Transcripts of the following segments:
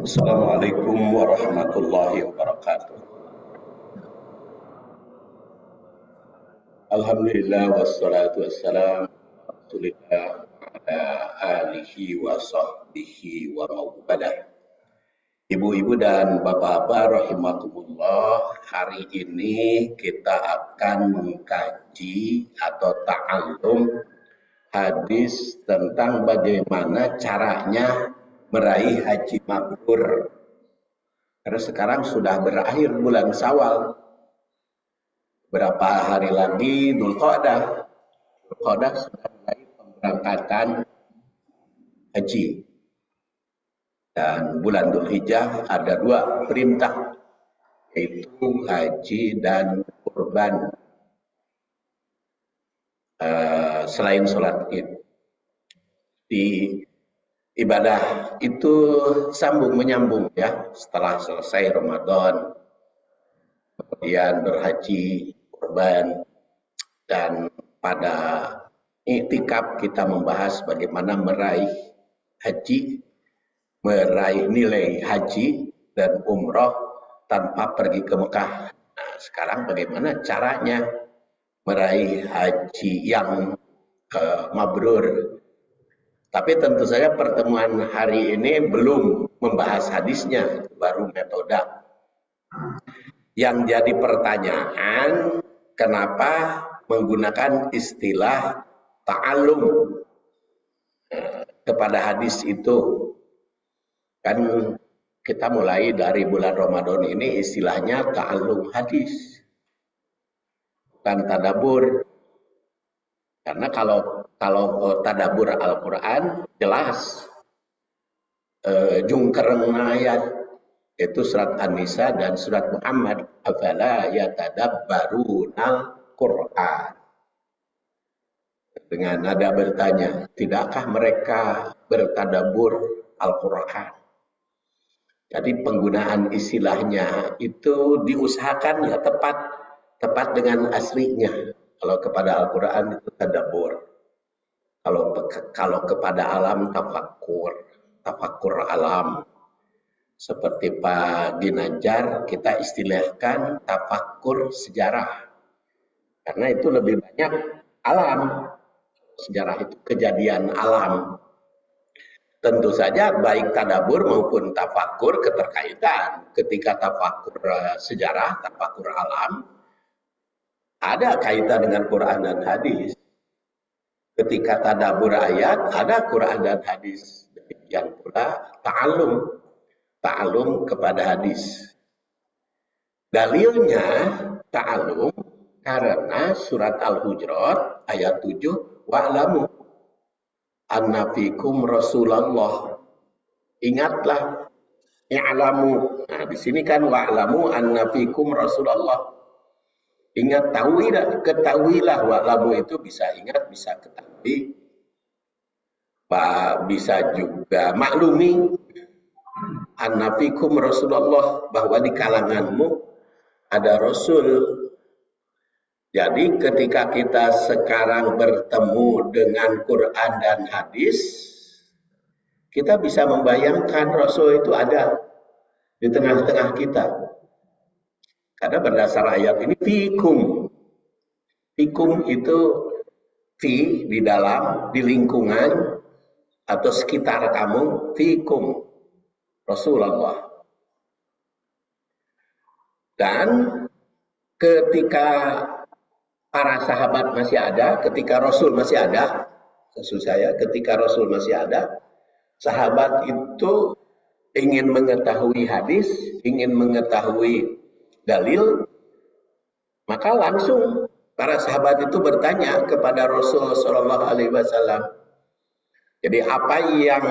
Assalamualaikum warahmatullahi wabarakatuh. Alhamdulillah wassalatu wassalam Rasulillah ala alihi wa sahbihi wa mawabadah. Ibu-ibu dan bapak-bapak rahimakumullah, hari ini kita akan mengkaji atau ta'allum hadis tentang bagaimana caranya meraih haji mabrur. Karena sekarang sudah berakhir bulan Syawal. Berapa hari lagi Dzulqa'dah. Dzulqa'dah sudah mulai pemberangkatan haji. Dan bulan Dzulhijjah ada dua perintah, yaitu haji dan kurban. Selain sholat id. Di ibadah itu sambung menyambung ya, setelah selesai Ramadan kemudian berhaji, kurban, dan pada iktikaf kita membahas bagaimana meraih haji, meraih nilai haji dan umroh tanpa pergi ke Mekah. Nah, sekarang bagaimana caranya meraih haji yang mabrur. Tapi tentu saja pertemuan hari ini belum membahas hadisnya, baru metode. Yang jadi pertanyaan, kenapa menggunakan istilah ta'allum kepada hadis itu? Kan kita mulai dari bulan Ramadan ini istilahnya ta'allum hadis, bukan tadabur. Karena kalau tadabur Al-Quran jelas jungkereng ayat itu surat An-Nisa dan surat Muhammad, afala yatadabbarunal Quran. Dengan nada bertanya, tidakkah mereka bertadabur Al-Quran? Jadi penggunaan istilahnya itu diusahakan ya tepat dengan aslinya. Kalau kepada Al-Quran itu tadabbur. Kalau kepada alam tafakkur alam. Seperti Pak Ginanjar, kita istilahkan tafakkur sejarah. Karena itu lebih banyak alam. Sejarah itu kejadian alam. Tentu saja baik tadabbur maupun tafakkur keterkaitan. Ketika tafakkur sejarah, tafakkur alam, ada kaitan dengan Quran dan hadis. Ketika tadabbur ayat, ada Quran dan hadis. Demikian pula ta'allum kepada hadis. Dalilnya ta'allum karena surat Al-Hujurat ayat 7, wa'lamu anna fikum Rasulullah. Ingatlah, i'lamu. Nah, di sini kan wa'lamu anna fikum Rasulullah. Ingat, ketahuilah. Wa'lamu itu bisa ingat, bisa ketahui, bisa juga maklumi. Anna fikum Rasulullah, bahwa di kalanganmu ada Rasul. Jadi ketika kita sekarang bertemu dengan Quran dan hadis, kita bisa membayangkan Rasul itu ada di tengah-tengah kita. Karena berdasar ayat ini, fikum. Fikum itu fi, di dalam, di lingkungan, atau sekitar kamu, fikum. Rasulullah. Dan ketika para sahabat masih ada, ketika Rasul masih ada, maksud saya ketika Rasul masih ada, sahabat itu ingin mengetahui hadis, ingin mengetahui dalil, maka langsung para sahabat itu bertanya kepada Rasul Shallallahu Alaihi Wasallam. Jadi apa yang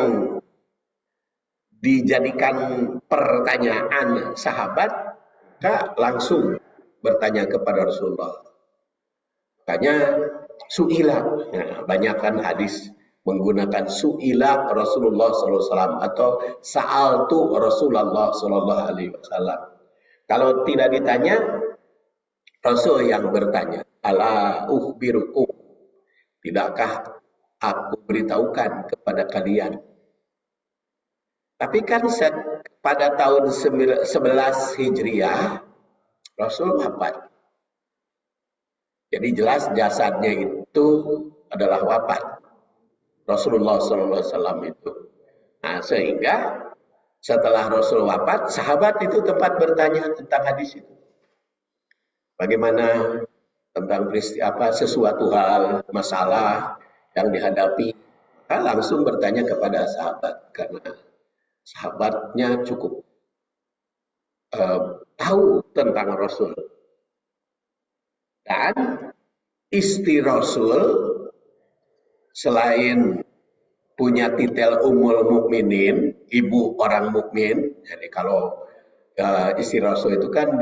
dijadikan pertanyaan sahabat, maka langsung bertanya kepada Rasulullah. Makanya su'ila, nah, banyakkan hadis menggunakan su'ila Rasulullah SAW atau sa'altu Rasulullah SAW. Kalau tidak ditanya, Rasul yang bertanya, ala ukhbirukum, tidakkah aku beritahukan kepada kalian Tapi kan pada tahun 11 Hijriah Rasul wafat. Jadi jelas jasadnya itu adalah wafat. Rasulullah SAW itu. Nah, sehingga setelah Rasul wafat, sahabat itu tempat bertanya tentang hadis itu. Bagaimana tentang sesuatu hal, masalah yang dihadapi. Langsung bertanya kepada sahabat. Karena sahabatnya cukup tahu tentang Rasul. Dan istri Rasul selain punya titel Ummul Mukminin, ibu orang mukmin. Jadi kalau istri Rasul itu kan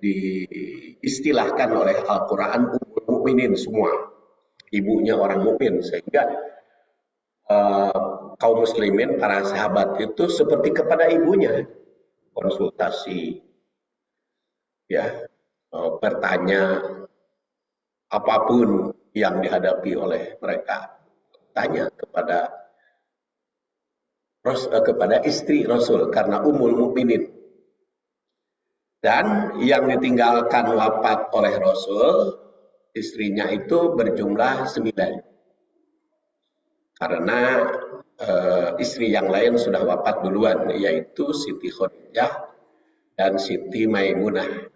diistilahkan oleh Al-Quran Ummul Mukminin semua, ibunya orang mukmin, sehingga kaum muslimin, para sahabat itu seperti kepada ibunya, konsultasi, ya, bertanya apapun yang dihadapi oleh mereka, tanya kepada istri Rasul karena Ummul Mukminin. Dan yang ditinggalkan wafat oleh Rasul, istrinya itu berjumlah 9. Karena istri yang lain sudah wafat duluan, yaitu Siti Khadijah dan Siti Maimunah.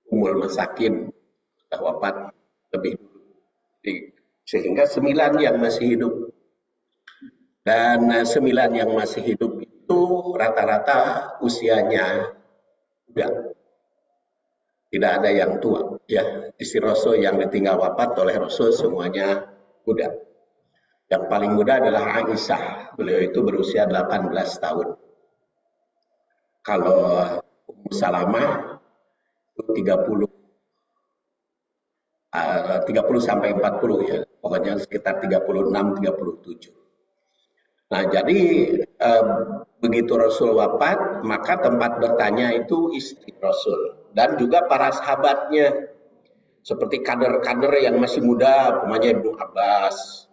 Ummul Masakin sudah wafat lebih dulu. Sehingga 9 yang masih hidup. Dan 9 yang masih hidup itu rata-rata usianya muda. Tidak ada yang tua. Ya, istri Rasul yang ditinggal wafat oleh Rasul semuanya muda. Yang paling muda adalah Aisyah. Beliau itu berusia 18 tahun. Kalau Ummu Salamah itu 30 sampai 40 ya. Pokoknya sekitar 36-37. Nah, jadi begitu Rasul wafat, maka tempat bertanya itu istri Rasul dan juga para sahabatnya, seperti kader-kader yang masih muda, umpamanya Ibnu Abbas.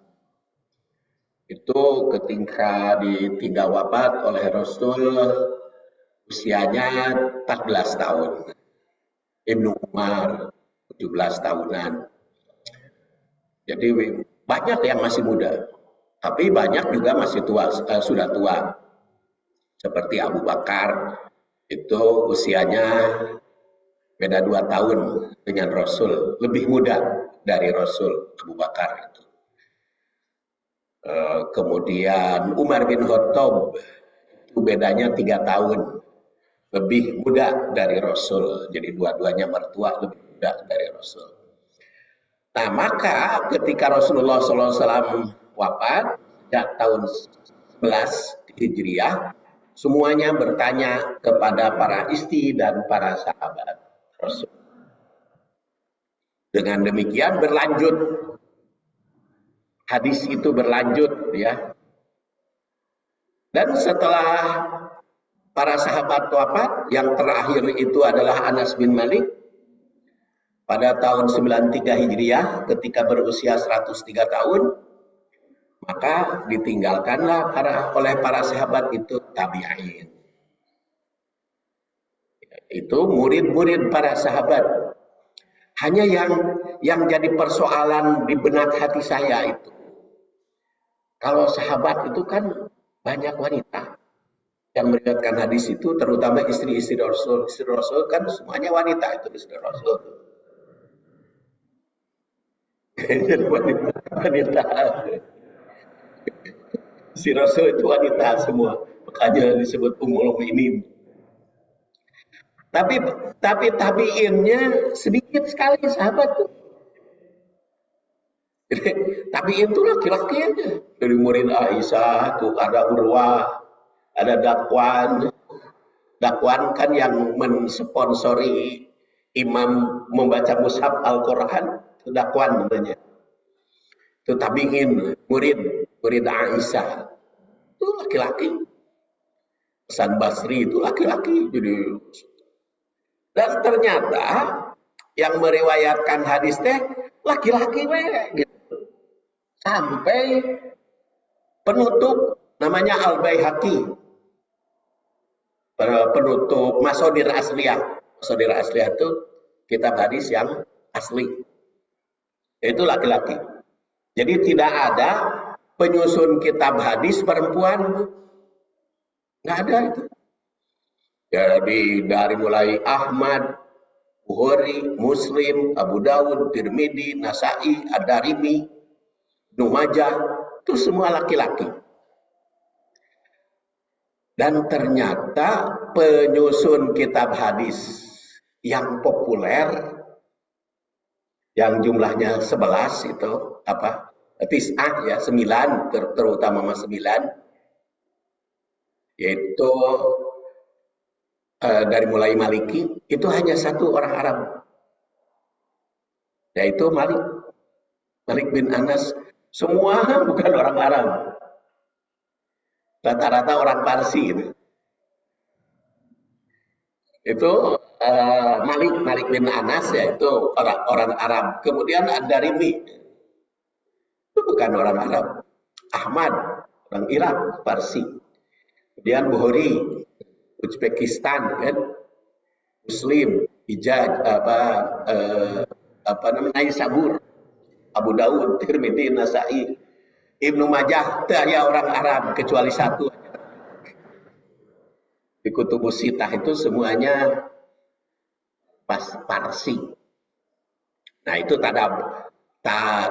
Itu ketika ditinggal wafat oleh Rasul usianya 14 tahun. Ibnu Umar 17 tahunan. Jadi banyak yang masih muda. Tapi banyak juga masih tua, sudah tua. Seperti Abu Bakar, itu usianya beda 2 tahun dengan Rasul. Lebih muda dari Rasul, Abu Bakar itu. Kemudian Umar bin Khattab, itu bedanya 3 tahun. Lebih muda dari Rasul. Jadi dua-duanya mertua lebih muda dari Rasul. Nah, maka ketika Rasulullah SAW wafat sejak tahun 11 Hijriah, semuanya bertanya kepada para istri dan para sahabat Rasul. Dengan demikian berlanjut, hadis itu berlanjut, ya. Dan setelah para sahabat wafat, yang terakhir itu adalah Anas bin Malik pada tahun 93 Hijriah ketika berusia 103 tahun. Maka ditinggalkanlah oleh para sahabat itu tabi'in. Itu murid-murid para sahabat. Hanya yang jadi persoalan di benak hati saya itu, kalau sahabat itu kan banyak wanita yang meriwayatkan hadis itu, terutama istri-istri Rasul. Istri Rasul kan semuanya wanita, itu istri Rasul. Jadi wanita. Si Rasul itu wanita semua, makanya disebut Ummul Mukminin. Tapi tabiinnya sedikit sekali sahabat tuh. Jadi tabiin itu laki-laki aja. Dari murid Aisyah tuh ada Urwah, ada Dakwan. Dakwan kan yang mensponsori imam membaca mushaf Al-Quran, itu Dakwan namanya. Itu tabiin, murid Aisyah. Itu laki-laki. Hasan Basri itu laki-laki. Dan ternyata yang meriwayatkan hadis teh laki-laki gitu. Sampai penutup namanya Al-Baihaqi. penutup Masodir Asliyah. Masodir Asliyah itu kitab hadis yang asli, itu laki-laki. Jadi tidak ada penyusun kitab hadis perempuan, nggak ada itu. Jadi dari mulai Ahmad, Bukhari, Muslim, Abu Dawud, Tirmidzi, Nasai, Ad-Darimi, Ibnu Majah, itu semua laki-laki. Dan ternyata penyusun kitab hadis yang populer, yang jumlahnya 11 itu apa? Tis'ah ya, 9, terutama 9, yaitu dari mulai Maliki, itu hanya satu orang Arab, yaitu Malik bin Anas. Semua bukan orang Arab, rata-rata orang Parsi itu Malik bin Anas, yaitu orang Arab. Kemudian Ad-Darimi itu bukan orang Arab, Ahmad orang Irak, Parsi. Kemudian Bukhari, Uzbekistan kan, Muslim, Hijaz, Sabur, Abu Dawud, Tirmidzi, Nasai, Ibnu Majah, itu hanya orang Arab kecuali satu. Di Kutubus Sittah itu semuanya Parsi. Nah itu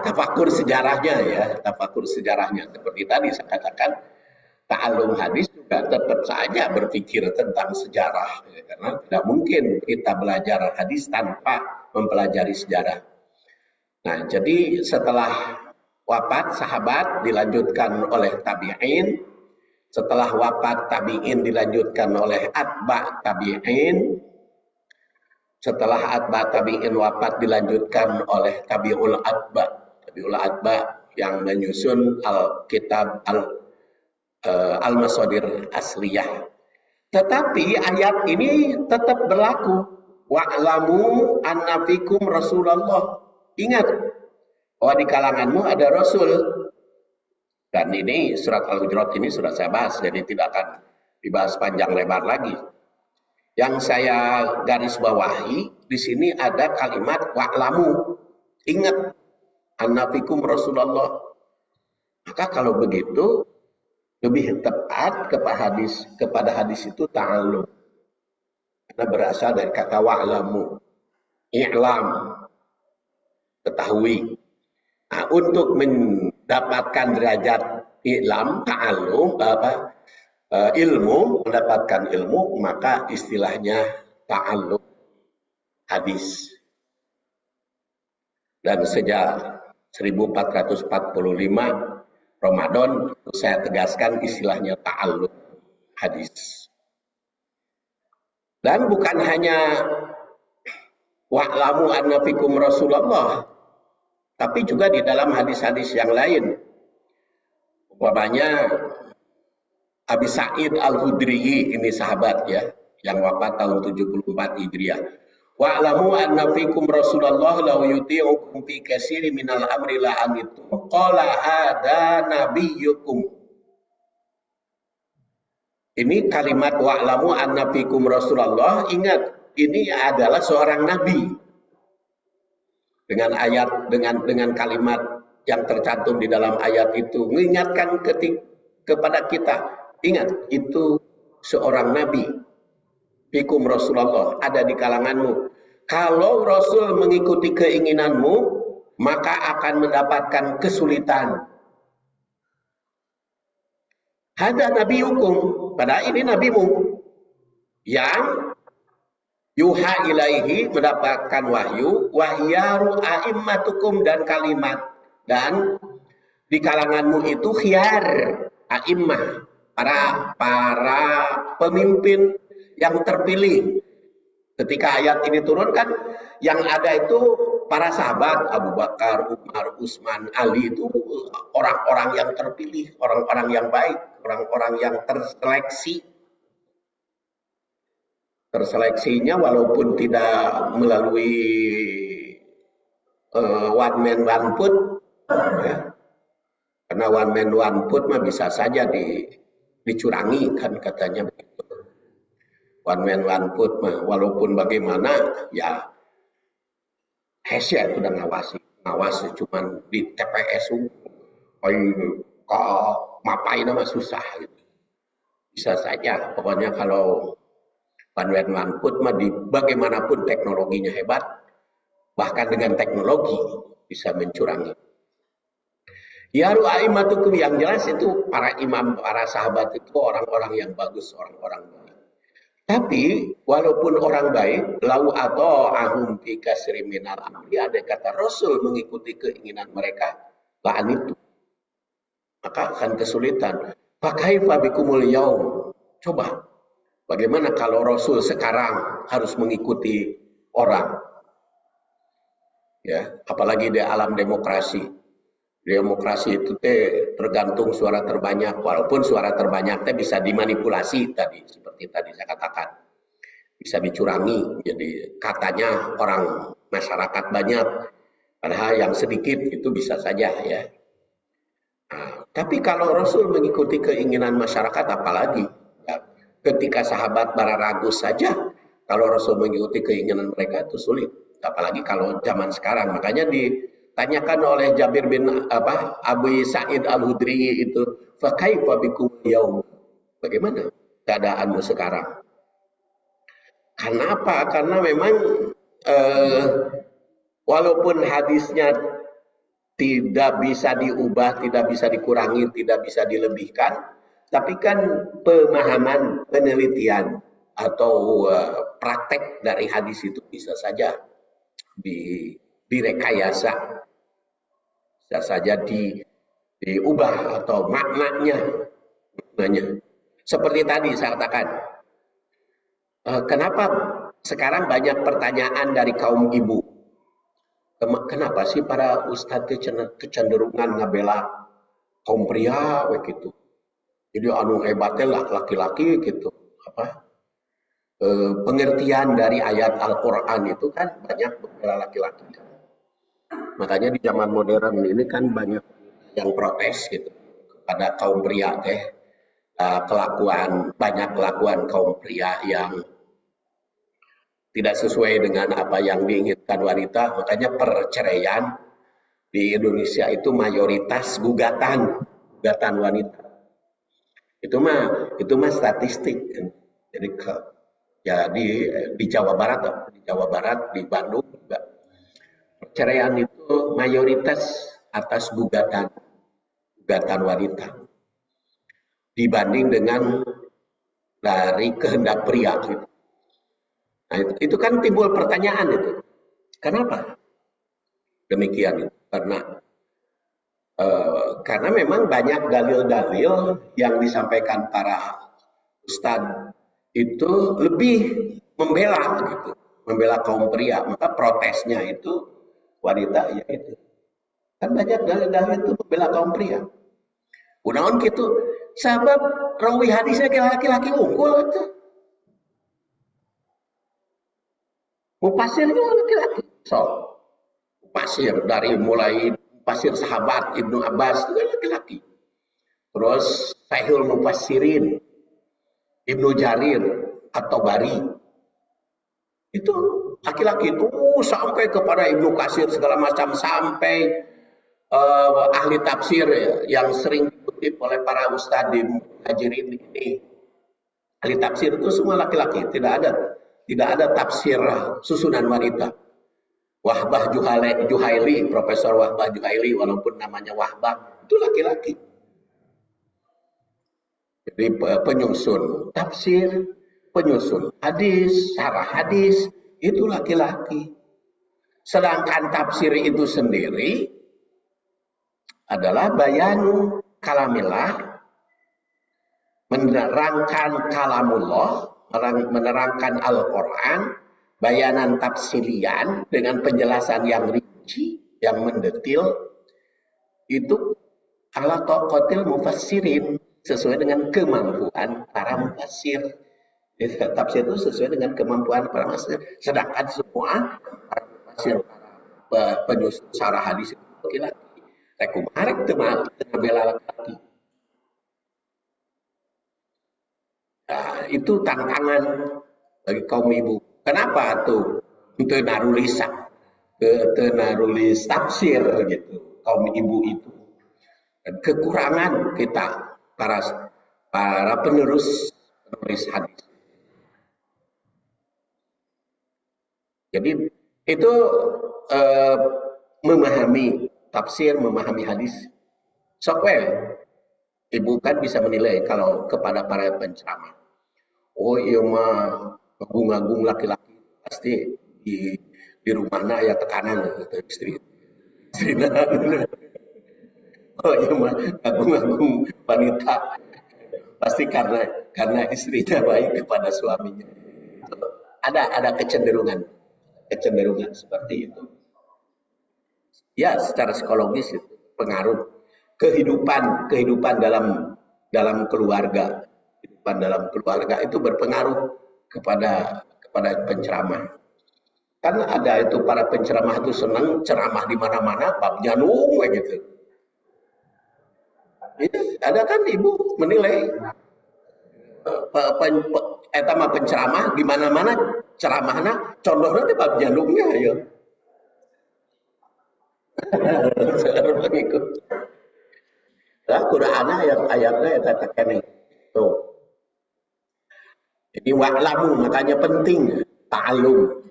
tafakur sejarahnya ya, tafakur sejarahnya. Seperti tadi saya katakan, ta'allum hadis juga tetap saja berpikir tentang sejarah, ya, karena tidak mungkin kita belajar hadis tanpa mempelajari sejarah. Nah, jadi setelah wafat sahabat dilanjutkan oleh tabi'in, setelah wafat tabi'in dilanjutkan oleh atba' tabi'in, setelah atba' tabi'in wafat dilanjutkan oleh tabi'ul atba' yang menyusun kitab Al-Masadir Asliyah. Tetapi ayat ini tetap berlaku. Wa'lamu anna fikum Rasulullah. Ingat bahwa di kalanganmu ada Rasul. Dan ini surat Al-Hujurat ini sudah saya bahas, jadi tidak akan dibahas panjang lebar lagi. Yang saya garis bawahi di sini ada kalimat wa'lamu. Ingat anna fikum Rasulullah. Maka kalau begitu lebih tepat kepada hadis itu ta'allum. Karena berasal dari kata wa'lamu, i'lam, ketahui. Nah, untuk mendapatkan derajat i'lam, ta'allum, ilmu, mendapatkan ilmu, maka istilahnya ta'allum hadis. Dan sejak 1445 Ramadan, saya tegaskan istilahnya ta'allum hadis. Dan bukan hanya wa'lamu anna fikum Rasulullah, tapi juga di dalam hadis-hadis yang lain. Umpamanya Abi Sa'id Al-Khudri, ini sahabat ya, yang wafat tahun 74 Hijriah. Wa'lamu anna fikum Rasulullah law yuti'ukum fi katsiri minal amri la anitum qala hada nabiyyukum. Ini kalimat wa'lamu anna fikum Rasulullah, ingat ini adalah seorang nabi. Dengan ayat dengan kalimat yang tercantum di dalam ayat itu mengingatkan kepada kita, ingat itu seorang nabi. Fikum Rasulullah, ada di kalanganmu. Kalau Rasul mengikuti keinginanmu, maka akan mendapatkan kesulitan. Hada nabi hukum, padahal ini nabimu yang yuha ilaihi, mendapatkan wahyu, wahyaru a'immatukum, dan kalimat, dan di kalanganmu itu khiyar a'immah, para pemimpin yang terpilih. Ketika ayat ini turunkan, yang ada itu para sahabat, Abu Bakar, Umar, Utsman, Ali, itu orang-orang yang terpilih, orang-orang yang baik, orang-orang yang terseleksi. Terseleksinya walaupun tidak melalui one man one vote, ya. Karena one man one vote mah bisa saja dicurangi kan katanya begitu. one man one vote mah walaupun bagaimana ya Hesia itu udah ngawasi cuman di TPS kok mapain nama susah gitu. Bisa saja pokoknya kalau one man one vote mah di bagaimanapun teknologinya hebat, bahkan dengan teknologi bisa mencurangi. Ya ru'aimatukum, yang jelas itu para imam, para sahabat itu orang-orang yang bagus, orang-orang baik. Tapi walaupun orang baik, lau atau ahum fi kasri minal amri, ada kata Rasul mengikuti keinginan mereka, la'an itu, maka akan kesulitan. Fakaifa bikumul yaum. Coba, bagaimana kalau Rasul sekarang harus mengikuti orang? Ya, apalagi di alam demokrasi. Demokrasi itu tergantung suara terbanyak, walaupun suara terbanyak bisa dimanipulasi tadi, seperti tadi saya katakan, bisa dicurangi. Jadi katanya orang masyarakat banyak, padahal yang sedikit itu bisa saja ya. Nah, tapi kalau Rasul mengikuti keinginan masyarakat, apalagi ya, ketika sahabat bara ragu saja, kalau Rasul mengikuti keinginan mereka itu sulit, apalagi kalau zaman sekarang. Makanya ditanyakan oleh Jabir bin Abu Sa'id Al-Hudri itu, fa kaifa bikum yaum, bagaimana keadaanmu sekarang? Karena apa? Karena memang walaupun hadisnya tidak bisa diubah, tidak bisa dikurangi, tidak bisa dilebihkan, tapi kan pemahaman, penelitian atau praktek dari hadis itu bisa saja direkayasa, bisa saja diubah atau maknanya. Seperti tadi saya katakan, kenapa sekarang banyak pertanyaan dari kaum ibu? Kenapa sih para ustadz kecenderungan ngabela kaum pria begitu? Jadi anu hebatnya lah laki-laki gitu. Pengertian dari ayat Al-Quran itu kan banyak membela laki-laki. Makanya di zaman modern ini kan banyak yang protes gitu kepada kaum pria banyak kelakuan kaum pria yang tidak sesuai dengan apa yang diinginkan wanita. Makanya perceraian di Indonesia itu mayoritas gugatan wanita. Itu mah statistik. Jadi di Jawa Barat, di Bandung juga perceraian itu mayoritas atas gugatan wanita dibanding dengan dari kehendak pria gitu. Nah, itu kan timbul pertanyaan itu. Kenapa demikian? Karena memang banyak dalil-dalil yang disampaikan para ustadz itu lebih membela kaum pria, maka protesnya itu wanita ya itu. Kan banyak dalil-dalil itu membela kaum pria. Kunaon gitu, sabab rawi hadisnya laki-laki unggul itu. Mufasirnya laki-laki. So, mufasir dari mulai mufasir sahabat Ibnu Abbas itu kan laki-laki. Terus Sahihul Mufassirin Ibnu Jarir atau Bari itu laki-laki itu sampai kepada Ibnu Katsir segala macam, sampai ahli tafsir yang sering dikutip oleh para ustadz di Muhajirin ini. Ahli tafsir itu semua laki-laki, tidak ada tafsir susunan wanita. Wahbah Juhaili, Profesor Wahbah Juhaili, walaupun namanya Wahbah, itu laki-laki. Jadi penyusun tafsir, penyusun hadis, syarah hadis, itu laki-laki. Sedangkan tafsir itu sendiri adalah bayanu kalamillah, menerangkan kalamullah, menerangkan Al-Quran, bayanan tafsirian dengan penjelasan yang rinci, yang mendetil, itu ala taqatil mufassirin, sesuai dengan kemampuan para mufassir. Tafsir itu sesuai dengan kemampuan para mufassir. Sedangkan semua para mufassir, penyusun syarah hadis itu laki-laki. Rekumarek tengah bela laki-laki. Nah, itu tantangan bagi kaum ibu. Kenapa tuh? Itu narulis tafsir gitu kaum ibu itu. Dan kekurangan kita para penulis hadis. Jadi itu eh, memahami tafsir, memahami hadis. Software, ibu kan bisa menilai kalau kepada para penceramah. Oh iya mah agung-agung laki-laki pasti di rumahnya ya tekanan gitu istri. Oh iya mah agung-agung wanita pasti karena istrinya baik kepada suaminya. Ada kecenderungan seperti itu. Ya, secara psikologis itu pengaruh kehidupan dalam keluarga. Kehidupan dalam keluarga itu berpengaruh kepada penceramah. Kan ada itu para penceramah itu senang ceramah di mana-mana, bab janung gitu. Ada kan ibu menilai etama penceramah di mana-mana ceramahnya contohnya di bab janungnya ya. Mengikut. Lah Quran ayatnya eta tekene. Tuh. Jadi wa'lamu makanya penting ta'allum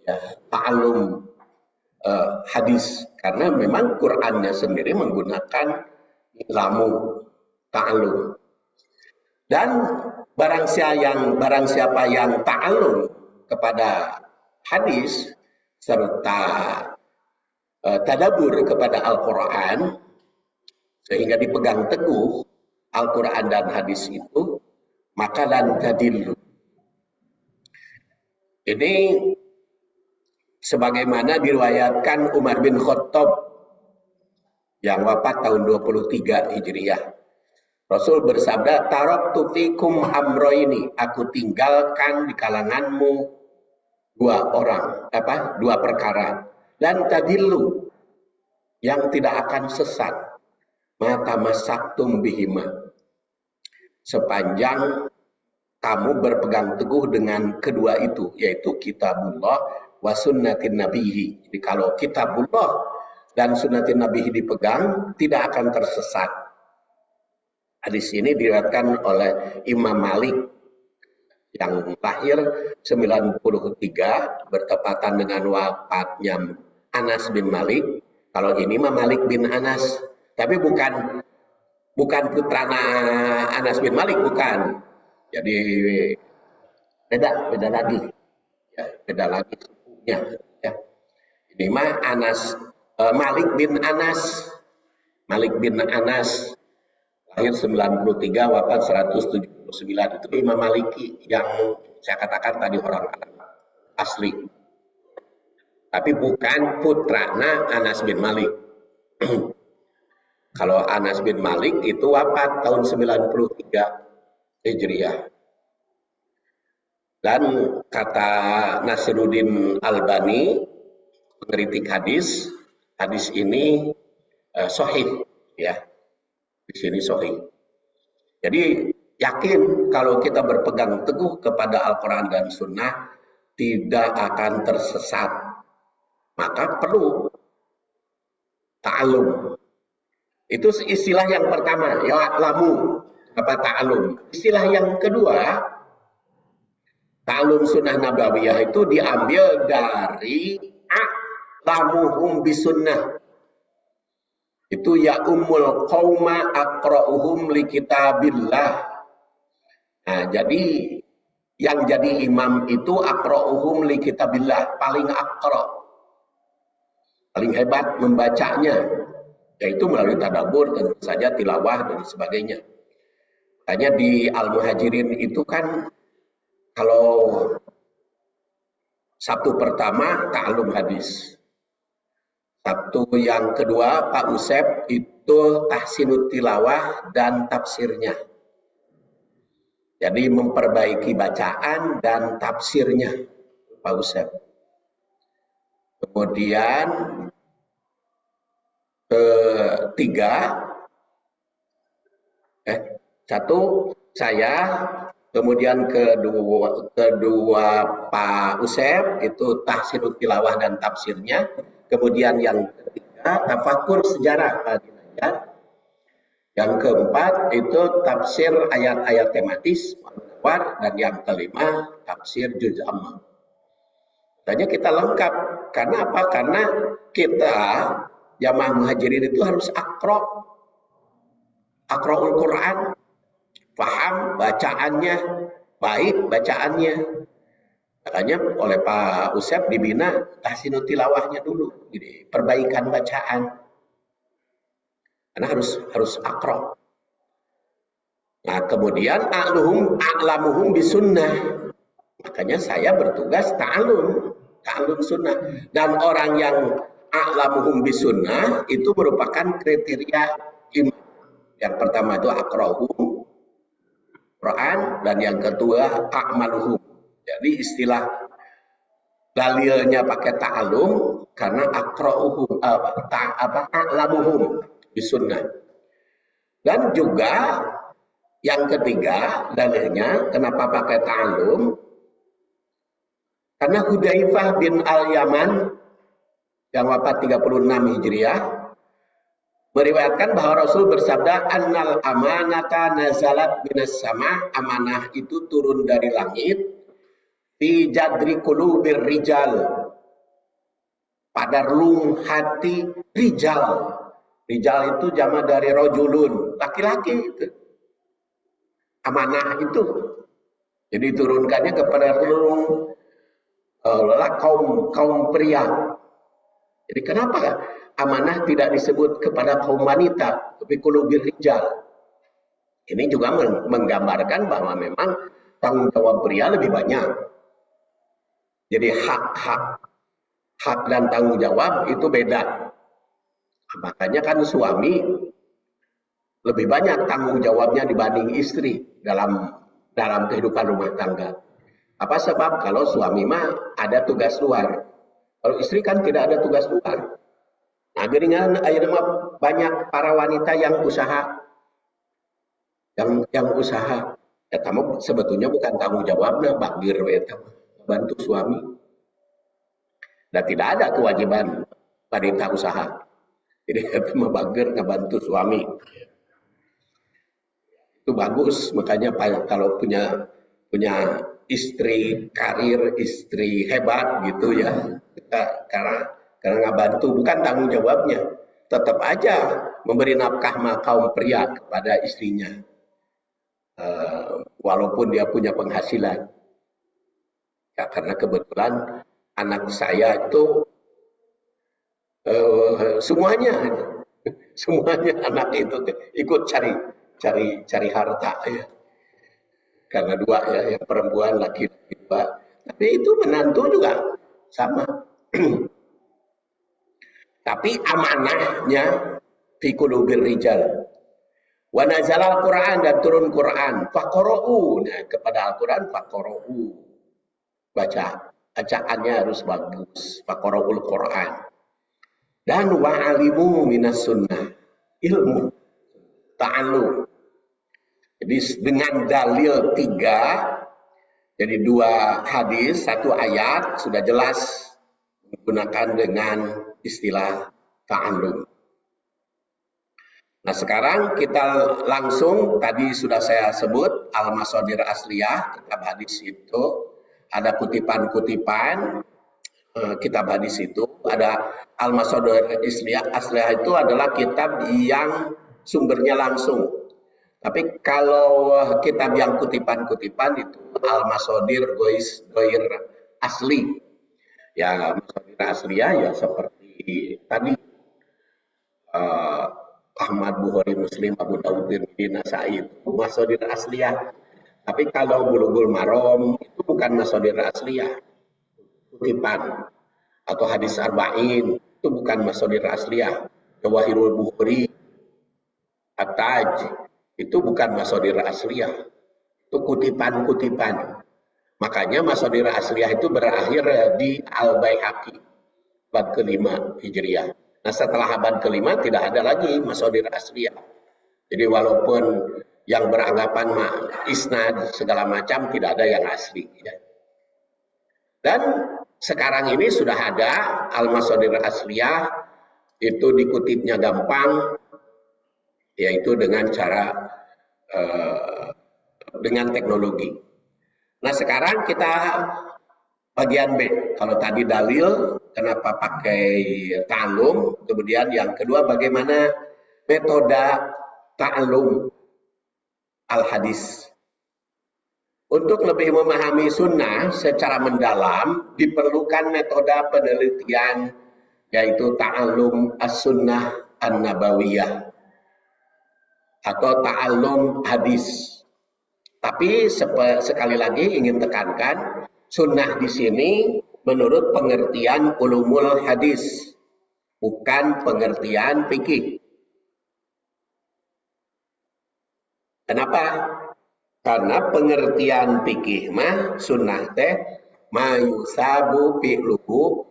ya, ta'allum hadis karena memang Qur'annya sendiri menggunakan ilmu ta'allum. Dan barang siapa yang ta'allum kepada hadis serta tadabbur kepada Al-Qur'an sehingga dipegang teguh Al-Quran dan hadis itu, maka lan tadillu. Ini sebagaimana diriwayatkan Umar bin Khattab yang wafat tahun 23 Hijriah. Rasul bersabda, taraktu fikum amroini, aku tinggalkan di kalanganmu dua perkara. Dan tadillu, yang tidak akan sesat. Mata masaktum bihima, sepanjang kamu berpegang teguh dengan kedua itu, yaitu kitabullah wa sunnatin nabihi. Jadi kalau kitabullah dan sunnatin nabihi dipegang, tidak akan tersesat. Hadis ini diriwayatkan oleh Imam Malik yang lahir 93 bertepatan dengan wafatnya Anas bin Malik. Kalau ini Malik bin Anas, tapi bukan putrana Anas bin Malik, bukan. Jadi beda lagi. Ya, beda lagi sukunya. Ya. Ini mah Malik bin Anas. Malik bin Anas lahir 93, wafat 179. Itu Imam Maliki yang saya katakan tadi orang asli. Tapi bukan putrana Anas bin Malik. Kalau Anas bin Malik itu wafat tahun 93 Hijriah. Dan kata Nasiruddin Albani, mengkritik hadis ini sahih ya. Di sini sahih. Jadi yakin kalau kita berpegang teguh kepada Al-Quran dan Sunnah tidak akan tersesat. Maka perlu ta'alum. Itu istilah yang pertama, ya lamu apa ta'alum. Istilah yang kedua, ta'alum sunnah nabawiyah itu diambil dari a'lamuhum bisunnah. Itu ya ummul qauma aqra'uhum li kitabillah. Nah, jadi yang jadi imam itu aqra'uhum li kitabillah, paling aqra'. Paling hebat membacanya, yaitu melalui tadabbur, tentu saja tilawah dan sebagainya. Hanya di Al-Muhajirin itu kan kalau Sabtu pertama ta'alum hadis. Sabtu yang kedua Pak Usep itu tahsinut tilawah dan tafsirnya. Jadi memperbaiki bacaan dan tafsirnya Pak Usep. Kemudian ketiga, satu saya Kemudian kedua Pak Usep itu tahsinut tilawah dan tafsirnya. Kemudian yang ketiga tafakur sejarah Pak Ginanjar. Yang keempat itu tafsir ayat-ayat tematis dan yang kelima tafsir juz amma. Tanya kita lengkap. Karena apa? Karena kita jamaah muhajirin itu harus akra'ul Quran, paham bacaannya, baik bacaannya. Makanya oleh Pak Usep dibina tahsinut tilawahnya dulu, jadi perbaikan bacaan. Karena harus akra. Nah, kemudian a'lamuhum bisunnah. Makanya saya bertugas ta'alum sunnah. Dan orang yang a'lamuhum bisunnah itu merupakan kriteria imam. Yang pertama itu akra'uhum Quran, dan yang kedua a'maluhum. Jadi istilah dalilnya pakai ta'alum karena akra'uhum a'lamuhum bisunnah. Dan juga yang ketiga dalilnya kenapa pakai ta'alum, karena Hudzaifah bin Al-Yaman yang wafat 36 Hijriah meriwayatkan bahwa Rasul bersabda, annal amanata nazalat minas sama, amanah itu turun dari langit, fi jadri qulubir rijal, pada relung hati rijal. Rijal itu jama dari rojulun, laki-laki itu. Amanah itu. Jadi turunkannya kepada relung kaum pria. Jadi kenapa amanah tidak disebut kepada kaum wanita, tapi qulubir rijal? Ini juga menggambarkan bahwa memang tanggung jawab pria lebih banyak. Jadi hak dan tanggung jawab itu beda. Makanya kan suami lebih banyak tanggung jawabnya dibanding istri dalam kehidupan rumah tangga. Apa sebab? Kalau suami mah ada tugas luar. Kalau istri kan tidak ada tugas luar. Nah, geringan ayeuna banyak para wanita yang usaha. Yang usaha. Ya, kamu sebetulnya bukan tanggung jawabnya, bagir bantu suami. Dan tidak ada kewajiban wanita usaha. Jadi cuma bagir ngebantu suami. Itu bagus, makanya kalau punya istri karir, istri hebat gitu ya. Karena ngebantu bukan tanggung jawabnya. Tetap aja memberi nafkah kaum pria kepada istrinya. Walaupun dia punya penghasilan. Ya, karena kebetulan anak saya itu semuanya anak itu ikut cari harta ya, karena dua ya, yang perempuan laki-laki dua, tapi itu menantu juga sama. Tapi amanahnya fi qulubir rijal. Wa nazalal Quran, dan turun Quran, faqra'u, nah kepada Al-Quran faqra'u, bacaannya harus bagus, faqra'ul Quran. Dan wa'alimu minas sunnah, ilmu, ta'alum. Jadi dengan dalil 3, jadi 2 hadis, 1 ayat, sudah jelas menggunakan dengan istilah ta'alum. Nah sekarang kita langsung, tadi sudah saya sebut, al-masadir asliyah, kitab hadis itu, ada kutipan-kutipan, kitab hadis itu ada al-masadir asliyah itu adalah kitab yang sumbernya langsung. Tapi kalau kitab yang kutipan-kutipan itu al-masadir ghair asli. Ya masadir asliyah ya seperti tadi Ahmad, Bukhari, Muslim, Abu Dawud, Tirmidzi, Nasa'i, masadir asliyah. Tapi kalau Bulughul Maram itu bukan masadir asliyah. Kutipan atau hadis arba'in itu bukan masadir asliyah. Jawahirul Bukhari, At-Taj itu bukan masadir asliyah. Itu kutipan-kutipan. Makanya masadir asliyah itu berakhir di Al-Baihaqi bab ke-5 Hijriah. Nah setelah abad ke-5 tidak ada lagi masadir asliyah. Jadi walaupun yang beranggapan isnad segala macam tidak ada yang asli. Ya. Dan sekarang ini sudah ada al-masadir asliyah, itu dikutipnya gampang, yaitu dengan cara dengan teknologi. Nah sekarang kita bagian B. Kalau tadi dalil, kenapa pakai ta'allum, kemudian yang kedua bagaimana metode ta'allum al-hadis. Untuk lebih memahami sunnah secara mendalam, diperlukan metode penelitian, yaitu ta'allum as-sunnah an-nabawiyah, atau ta'allum hadis. Tapi sekali lagi ingin tekankan, sunnah di sini menurut pengertian ulumul hadis, bukan pengertian fikih. Kenapa? Karena pengertian fikih mah sunnah teh ma yusabu fi'luhu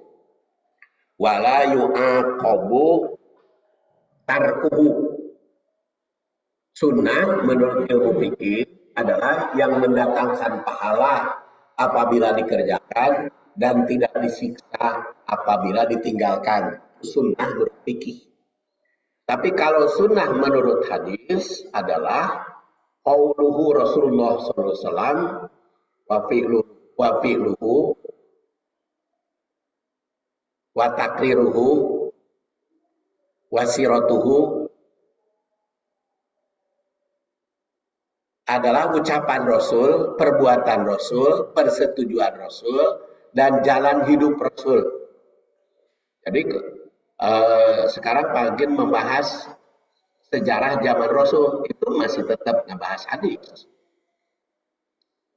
wala yu'aqabu tarkuhu. Sunnah menurut ilmu fikih adalah yang mendatangkan pahala apabila dikerjakan dan tidak disiksa apabila ditinggalkan. Sunnah menurut fikih. Tapi kalau sunnah menurut hadis adalah qauluhu Rasulullah SAW wa fi'luhu wa takriruhu wa siratuhu, adalah ucapan Rasul, perbuatan Rasul, persetujuan Rasul, dan jalan hidup Rasul. Jadi sekarang Pak Gin membahas sejarah zaman Rasul, itu masih tetap ngebahas hadis,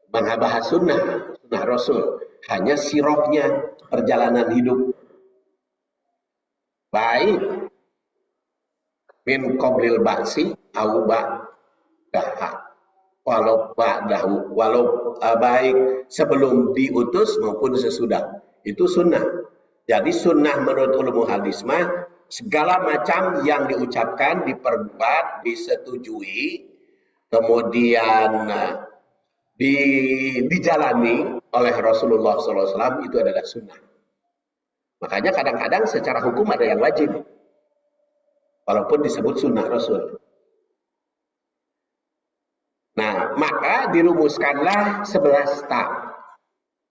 membahas sunnah Rasul, hanya siroknya, perjalanan hidup. Baik min qoblil ba'si au ba'daha, walau baik sebelum diutus maupun sesudah, itu sunnah. Jadi sunnah menurut ulumul hadis mah segala macam yang diucapkan, diperbuat, disetujui, kemudian dijalani oleh Rasulullah SAW, itu adalah sunnah. Makanya kadang-kadang secara hukum ada yang wajib, walaupun disebut sunnah Rasul. Nah, maka dirumuskanlah 11 tak.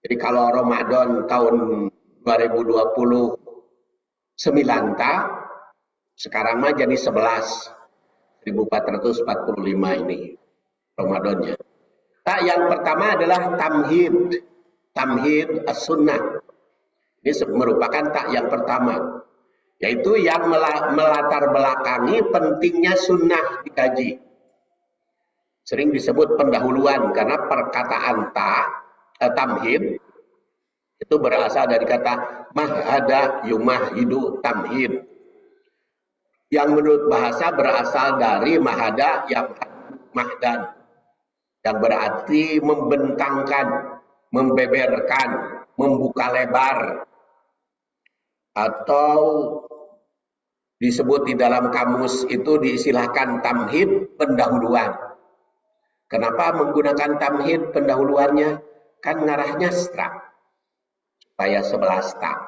Jadi kalau Ramadan tahun 2020 9 tak, sekarang mah jadi 11, 1445 ini Ramadannya. Tak yang pertama adalah tamhid as-sunnah. Ini merupakan tak yang pertama, yaitu yang melatar belakangi pentingnya sunnah dikaji. Sering disebut pendahuluan karena perkataan tamhid itu berasal dari kata mahada yumahidu tamhid, yang menurut bahasa berasal dari mahada yang mahdan, yang berarti membentangkan, membeberkan, membuka lebar, atau disebut di dalam kamus itu diistilahkan tamhid pendahuluan. Kenapa menggunakan tamhid pendahuluannya? Kan ngarahnya stra, supaya 11 tak.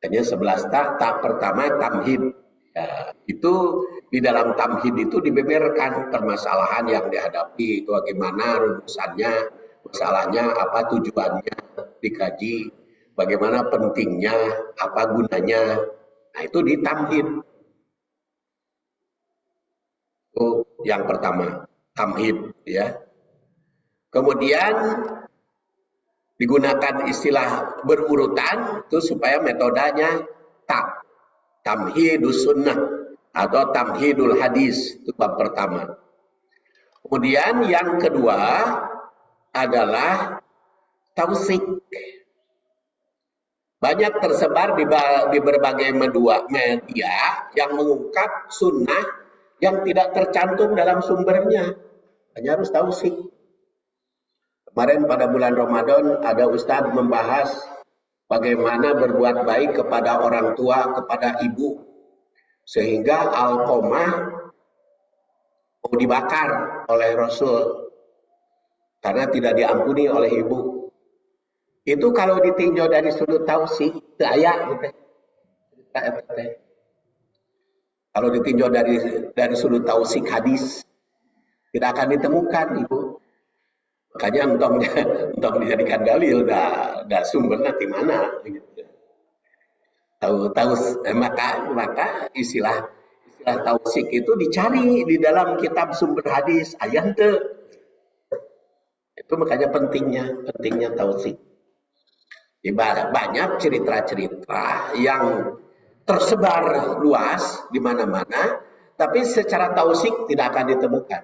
Hanya 11 tak, tak pertama tamhid. Ya, itu di dalam tamhid itu dibeberkan permasalahan yang dihadapi, itu bagaimana rumusannya, masalahnya apa, tujuannya dikaji, bagaimana pentingnya, apa gunanya. Nah, itu di tamhid. Itu yang pertama, tamhid, ya. Kemudian digunakan istilah berurutan itu supaya metodenya tamhidus sunnah atau tamhidul hadis, itu bab pertama. Kemudian yang kedua adalah tausik. Banyak tersebar di berbagai media yang mengungkap sunnah yang tidak tercantum dalam sumbernya. Hanya harus tausik. Kemarin pada bulan Ramadan ada Ustadz membahas bagaimana berbuat baik kepada orang tua, kepada ibu, sehingga Alqomah mau dibakar oleh Rasul karena tidak diampuni oleh ibu. Itu kalau ditinjau dari sudut tausik, itu ayat gitu. Kalau ditinjau dari sudut tausik hadis, tidak akan ditemukan, Ibu. Makanya untuk dijadikan dalil, dah sumber nanti mana? Gitu. Maka istilah tausik itu dicari di dalam kitab sumber hadis, ayat itu makanya pentingnya tausik. Banyak cerita-cerita yang tersebar luas di mana-mana, tapi secara tausik tidak akan ditemukan.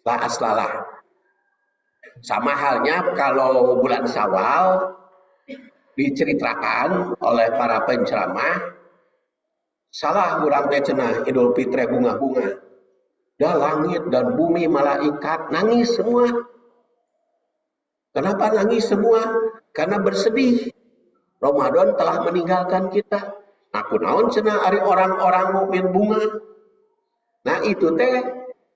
La aslalah. Sama halnya kalau bulan Syawal diceritakan oleh para penceramah, salah kurang cenah Idul Fitri bunga-bunga. Dah langit dan bumi malaikat nangis semua. Kenapa nangis semua? Karena bersedih. Ramadan telah meninggalkan kita. Aku naon cenah ari orang-orang mukmin bunga. Nah itu teh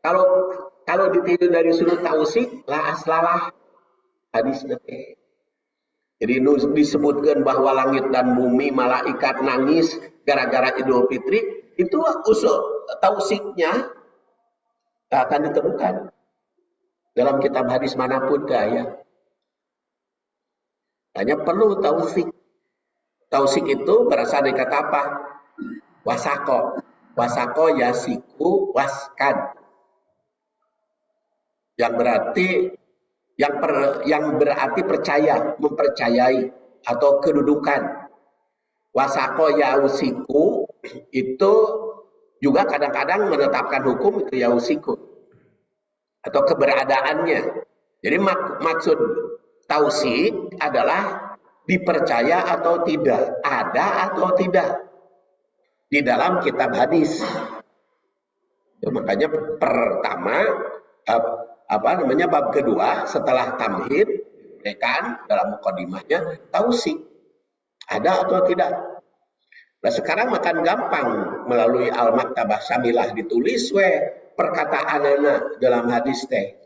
kalau ditiru dari sudut tausik la aslalah hadis teh. Jadi disebutkan bahwa langit dan bumi malaikat nangis gara-gara Idul Fitri, itu usul tausiknya akan ditemukan dalam kitab hadis manapun gaya. Hanya perlu tausik. Tausik itu berasal dari kata apa? Wasako. Wasako yasiku waskan. Yang berarti percaya, mempercayai atau kedudukan. Wasako yausiku itu juga kadang-kadang menetapkan hukum itu yausiku atau keberadaannya. Jadi maksud tausik adalah dipercaya atau tidak, ada atau tidak di dalam kitab hadis. Makanya pertama bab kedua setelah tamhid diberikan dalam mukadimahnya tausik ada atau tidak. Nah sekarang makan gampang melalui Al-Maktabah Syamilah ditulis perkataanana dalam hadis teh.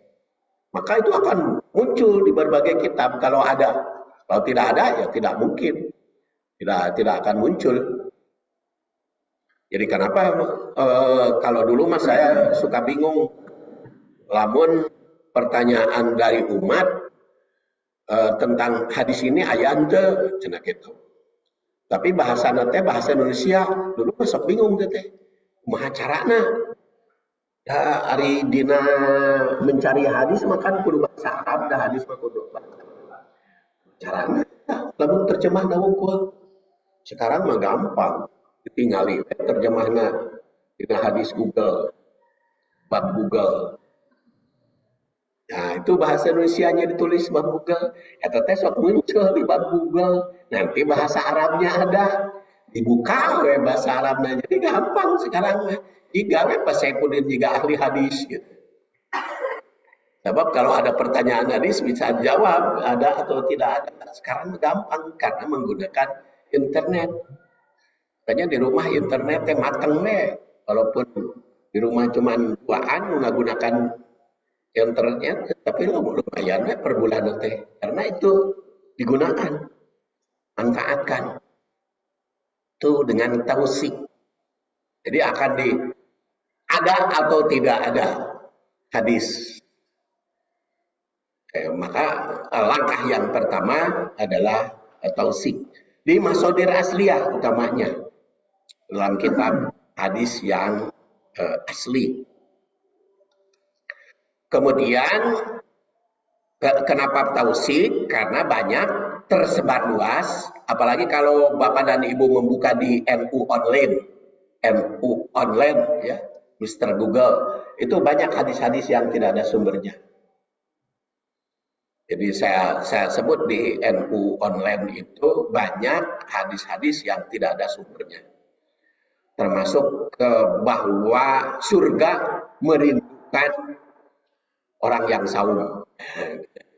Maka itu akan muncul di berbagai kitab kalau ada. Kalau tidak ada ya tidak mungkin. Tidak akan muncul. Jadi kenapa kalau dulu mas saya suka bingung. Lamun pertanyaan dari umat tentang hadis ini ayat cenah kitu. Tapi bahasa Indonesia dulu masuk bingung teh. Kumaha carana? Ari dina mencari hadis makan kudu bahasa Arab dah hadis mah kudu carana lamun terjemah na wungkul sekarang mah gampang ditingali terjemahna dina hadis Google bab Google. Nah itu bahasa Indonesianya ditulis bab Google eta teh sok muncul di bab Google nanti bahasa Arabnya ada dibuka bahasa Arabnya jadi gampang sekarang mah jika pas Saifuddin juga ahli hadis gitu. Sebab kalau ada pertanyaan hadis bisa jawab ada atau tidak ada. Sekarang gampang karena menggunakan internet. Makanya di rumah internetnya mateng we. Walaupun di rumah cuma duaan menggunakan internet, tapi lumayan we per bulan teh. Karena itu digunakan, manfaatkan. Itu dengan tausik. Jadi akan ada atau tidak ada hadis. Maka langkah yang pertama adalah tausik. Di masodir asliyah utamanya. Dalam kitab hadis yang asli. Kemudian kenapa tausik? Karena banyak tersebar luas. Apalagi kalau Bapak dan Ibu membuka di NU Online. NU Online ya. Mr. Google, itu banyak hadis-hadis yang tidak ada sumbernya. Jadi saya sebut di NU Online itu banyak hadis-hadis yang tidak ada sumbernya. Termasuk bahwa surga merindukan orang yang saum.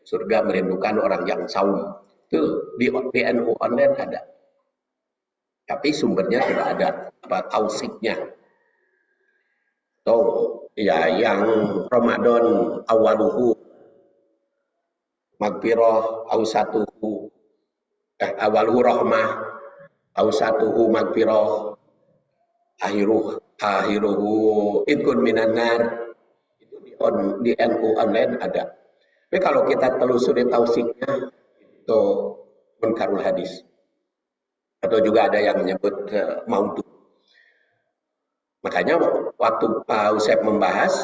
Surga merindukan orang yang saum. Itu di NU Online ada. Tapi sumbernya tidak ada, tausiknya. Tuh, Ya, yang Ramadan awaluhu magfirah ausatuhu awaluhu rahmah ausatuhu magfirah akhiruhu idkun minan nar. Itu di NU online ada. Tapi kalau kita telusuri tausiknya itu munkarul hadis. Atau juga ada yang menyebut mautu. Makanya waktu Pak Usep membahas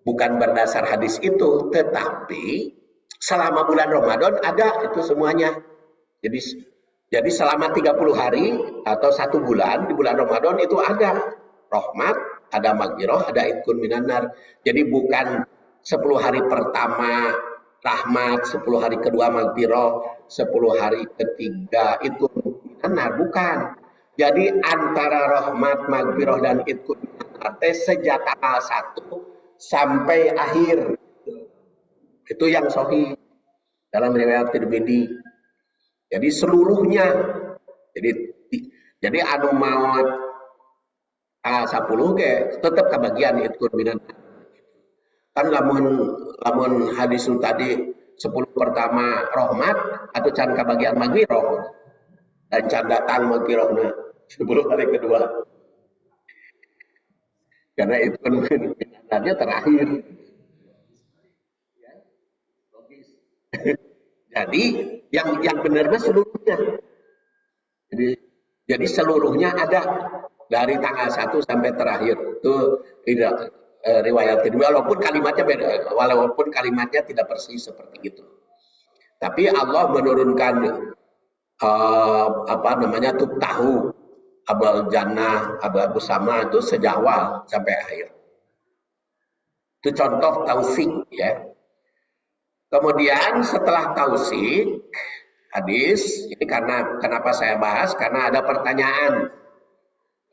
bukan berdasar hadis itu, tetapi selama bulan Ramadan ada itu semuanya. Jadi selama 30 hari atau 1 bulan di bulan Ramadan itu ada rahmat, ada maghfirah, ada itqun minanar. Jadi bukan 10 hari pertama rahmat, 10 hari kedua maghfirah, 10 hari ketiga itqun minanar, bukan. Jadi antara rahmat, maghfirah dan itqun minanar sejak tanggal 1 sampai akhir. Itu yang sahih dalam riwayat Tirmidzi. Jadi seluruhnya. Jadi anu maut 10 ke tetap kebagian itqun minanar. Kan lamun hadis tadi 10 pertama rahmat atau can kebagian maghfirah dan can datang maghfirahna 10 hari kedua. Karena itqun minanarnya terakhir. Jadi yang benar seluruhnya. Jadi seluruhnya ada dari tanggal 1 sampai terakhir. Itu tidak riwayat kedua, walaupun kalimatnya tidak persis seperti itu. Tapi Allah menurunkan tahu abal jannah, abal busama itu sejak awal sampai akhir. Itu contoh tausik ya. Kemudian setelah tausik hadis, ini kenapa saya bahas? Karena ada pertanyaan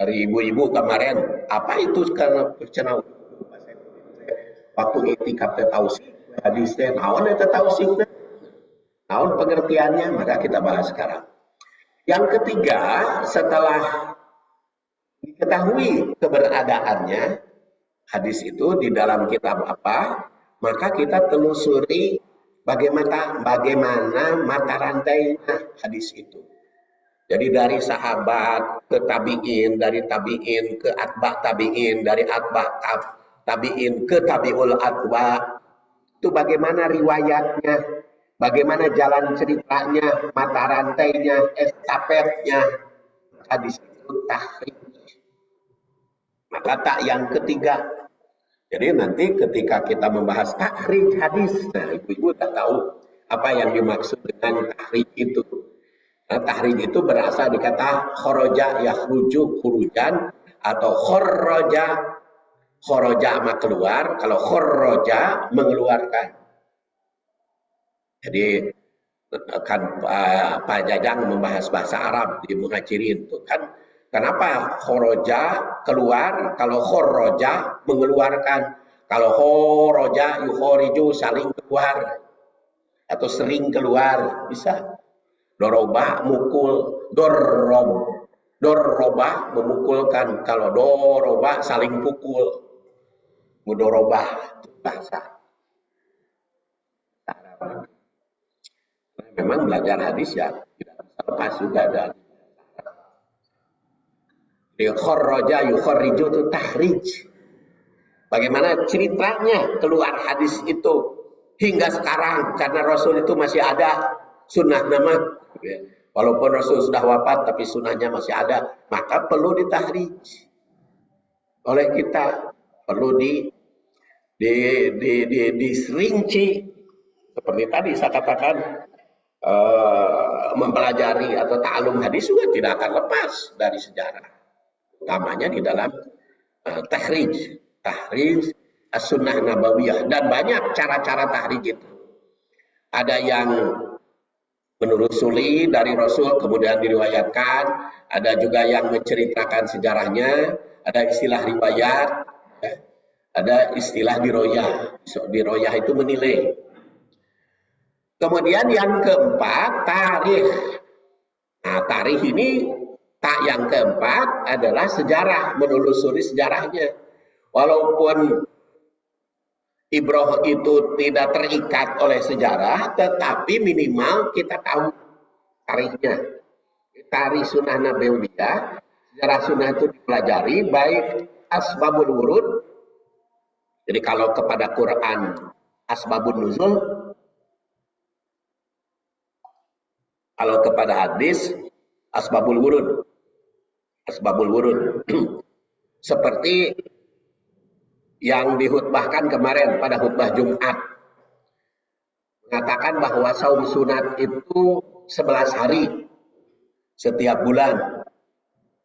dari ibu-ibu kemarin, apa itu karena waktu itikaf tausik hadisnya naon eta tausik naon pengertiannya, maka kita bahas sekarang. Yang ketiga, setelah diketahui keberadaannya hadis itu di dalam kitab apa, maka kita telusuri bagaimana mata rantainya hadis itu. Jadi dari sahabat ke tabi'in, dari tabi'in ke atba' tabi'in, dari atba' tabi'in ke tabi'ul atba'. Itu bagaimana riwayatnya, bagaimana jalan ceritanya, mata rantainya, estafetnya. Hadis itu tahrij. Maka tak yang ketiga. Jadi nanti ketika kita membahas tahrij hadis, nah ibu-ibu tak tahu apa yang dimaksud dengan tahrij itu. Nah, tahrij itu berasal dari kata kharaja yakhruju khurujan atau kharaja sama keluar, kalau kharaja mengeluarkan. Jadi kan Pak Jajang membahas bahasa Arab di Muhajirin itu kan, kenapa kharaja keluar, kalau kharaja mengeluarkan, kalau kharaja yukhriju saling keluar atau sering keluar, bisa. Doroba mukul, doroba memukulkan, kalau doroba saling pukul, mudoroba bahasa. Memang belajar hadis ya tidak bisa lepas juga dari kharaja yukhriju itu tahrij. Bagaimana ceritanya keluar hadis itu hingga sekarang, karena Rasul itu masih ada sunnah nama. Walaupun Rasul sudah wafat tapi sunnahnya masih ada, maka perlu ditahrij oleh kita, perlu diserinci. Seperti tadi saya katakan, mempelajari atau ta'alum hadis juga tidak akan lepas dari sejarah, utamanya di dalam tahrij as-sunnah nabawiyah. Dan banyak cara-cara tahrij itu. Ada yang menelusuri dari Rasul kemudian diriwayatkan, ada juga yang menceritakan sejarahnya, ada istilah riwayat, ada istilah diroyah. Diroyah itu menilai. Kemudian yang keempat, tarikh. Nah, tarikh ini yang keempat adalah sejarah, menelusuri sejarahnya. Walaupun ibroh itu tidak terikat oleh sejarah, tetapi minimal kita tahu tarikhnya. Tarikh sunnah nabawiyah, sejarah sunnah itu dipelajari, baik asbabul wurud, jadi kalau kepada Quran asbabun nuzul, kalau kepada hadis asbabul wurud. Asbabul wurud. Seperti yang dihutbahkan kemarin pada khutbah Jumat, mengatakan bahwa saum sunat itu 11 hari setiap bulan,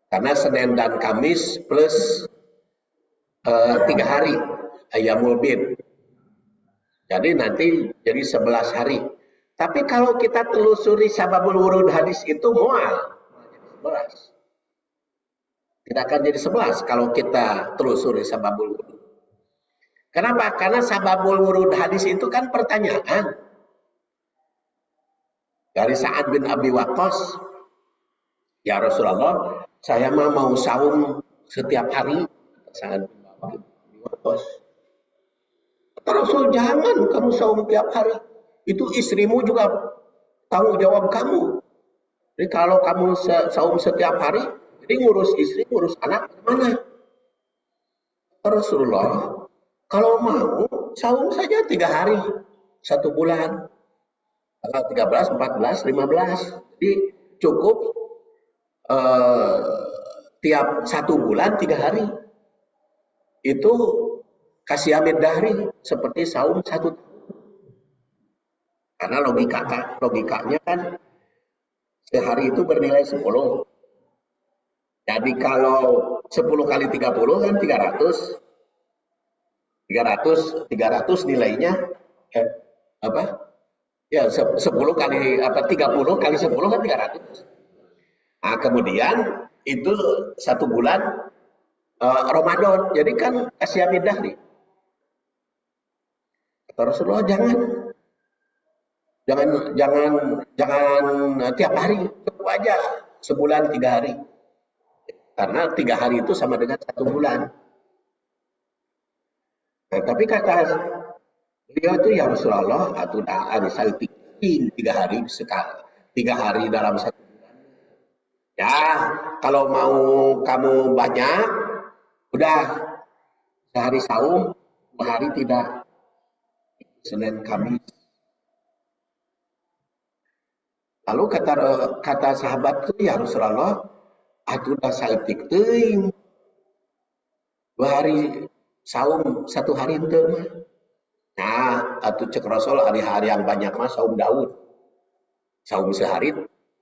karena Senin dan Kamis plus 3 hari Ayyamul Bid, jadi nanti jadi 11 hari. Tapi kalau kita telusuri sababul wurud hadis itu mual, jadi 11. Tidak akan jadi 11 kalau kita telusuri sababul wurud. Kenapa? Karena sababul wurud hadis itu kan pertanyaan dari Sa'ad bin Abi Waqqas. Ya Rasulullah, saya mah mau saum setiap hari. Sa'ad bin Abi Waqqas. Kata Rasul, jangan kamu saum tiap hari. Itu istrimu juga tanggung jawab kamu. Jadi kalau kamu saum setiap hari, jadi ngurus istri, ngurus anak, gimana? Kata Rasulullah, kalau mau, saum saja 3 hari, 1 bulan. Tanggal 13, 14, 15. Jadi cukup tiap 1 bulan 3 hari. Itu kasih amid dahri, seperti saum 1 tahun. Karena logikanya kan sehari itu bernilai 10. Jadi kalau 10 kali 30 kan 300. 300 nilainya apa? Ya 10 kali 30 kali 10 kan 300. Nah, kemudian itu 1 bulan Ramadan. Jadi kan kasih amidah nih. Kata Rasulullah, jangan tiap hari, cukup aja sebulan 3 hari. Karena 3 hari itu sama dengan 1 bulan. Nah, tapi kata beliau itu, ya Rasulullah, atau saya 3 hari sekali, 3 hari dalam 1 bulan. Ya, kalau mau kamu banyak, udah sehari saum, 2 hari tidak. Senin Kamis. Lalu kata sahabat itu, ya Rasulullah, atuh da saeutik teuing. 2 hari saum 1 hari henteu mah. Nah, atuh cek Rasul hari-hari yang banyak mah saum Daud. Saum sehari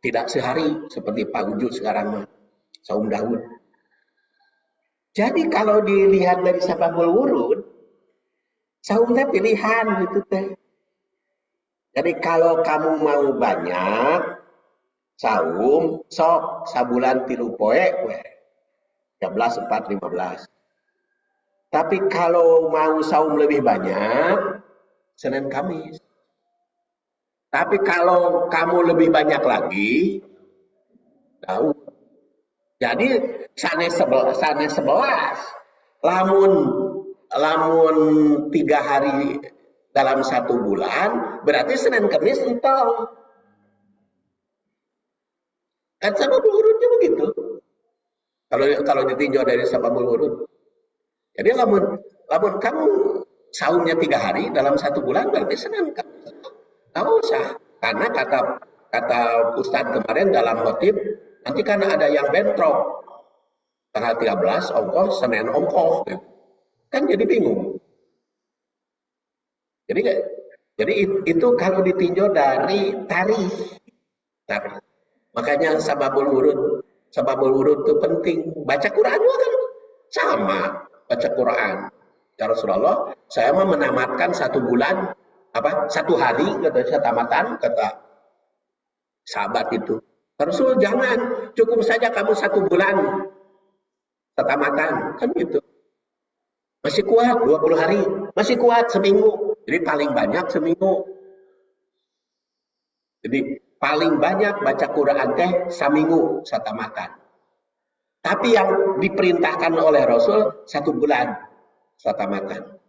tidak sehari seperti Pak Uju sekarang mah. Saum Daud. Jadi kalau dilihat dari sababul wurud, saumnya pilihan gitu teh. Jadi kalau kamu mau banyak saum, sok sabulan 3 poe we. 13, 4, 15. Tapi kalau mau saum lebih banyak, Senin Kamis. Tapi kalau kamu lebih banyak lagi, Daud. Jadi sanes 11. Lamun 3 hari dalam 1 bulan, berarti Senin Kamis entong. Kan sababul wurudnya begitu. Kalau ditinjau dari sababul wurud. Jadi lamun kamu saumnya 3 hari dalam 1 bulan, berarti Senin Kamis. Nggak usah. Karena kata Ustadz kemarin dalam khotib, nanti kan ada yang bentrok. Tanggal 13 ongkoh, Senin ongkoh. Kan jadi bingung. Jadi itu kalau ditinjau dari tarikh. Makanya sababul wurud itu penting. Baca Quran juga kan sama. Baca Quran. Ya Rasulullah, saya mau menamatkan 1 bulan, 1 hari, kata tamatan, kata sahabat itu. Rasul, jangan, cukup saja kamu 1 bulan tamatan, kan gitu. Masih kuat 20 hari, masih kuat seminggu. Jadi paling banyak seminggu. Jadi paling banyak baca Quran teh saminggu satamatan. Tapi yang diperintahkan oleh Rasul 1 bulan. satamatan.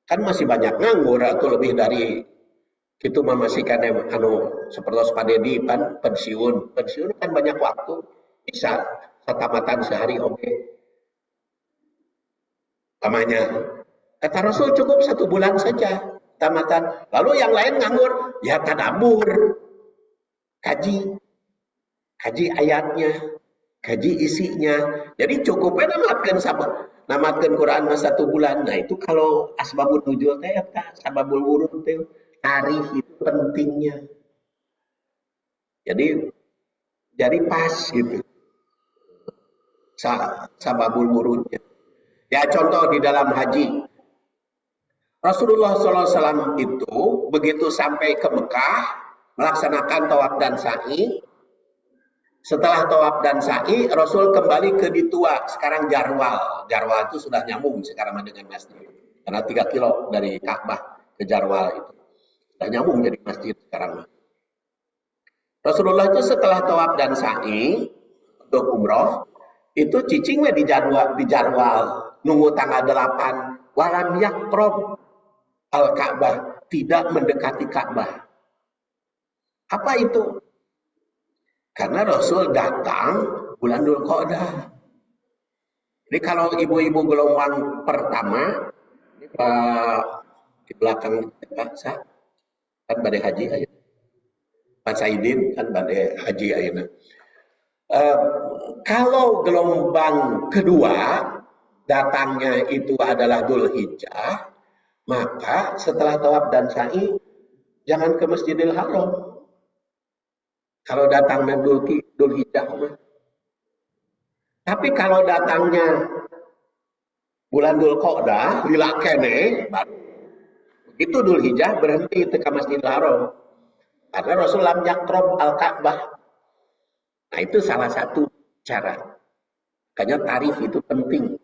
Kan masih banyak nganggur atau lebih dari itu memasikan anu seperti padedi pan pensiun kan banyak waktu bisa satamatan sehari oke lamanya kata Rasul cukup 1 bulan saja tamatan lalu yang lain nganggur ya tadabur kaji ayatnya kaji isinya jadi cukupnya namatkan Quran mas 1 bulan nah itu kalau asbabun nuzul teh sababul wurud teh tarikh itu pentingnya. Jadi pas gitu. Sababul wurudnya. Ya contoh di dalam haji. Rasulullah SAW itu begitu sampai ke Mekah melaksanakan tawaf dan sa'i. Setelah tawaf dan sa'i, Rasul kembali ke Ditua, sekarang Jarwal. Jarwal itu sudah nyambung sekarang dengan masjid. Karena 3 kilo dari Ka'bah ke Jarwal itu. Sudah nyambung jadi masjid sekarang. Rasulullah itu setelah tawaf dan sa'i untuk umroh itu cicing di Jarwal nunggu tanggal 8 walam yakrob al Ka'bah tidak mendekati Ka'bah. Apa itu? Karena Rasul datang bulan Dzulqa'dah. Jadi kalau ibu-ibu gelombang pertama di belakang Pak kan badai haji aja. Pak Saidin kan badai haji ayeuna. Kalau gelombang kedua datangnya itu adalah Dzulhijjah, maka setelah tawaf dan sa'i jangan ke Masjidil Haram. Kalau datangnya Dzulhijjah mah. Tapi kalau datangnya bulan Dzulqa'dah lila kene itu Dzulhijjah berhenti ke Masjidil Haram. Karena Rasul lam yakrob al-Ka'bah. Nah itu salah satu cara. Makanya tarikh itu penting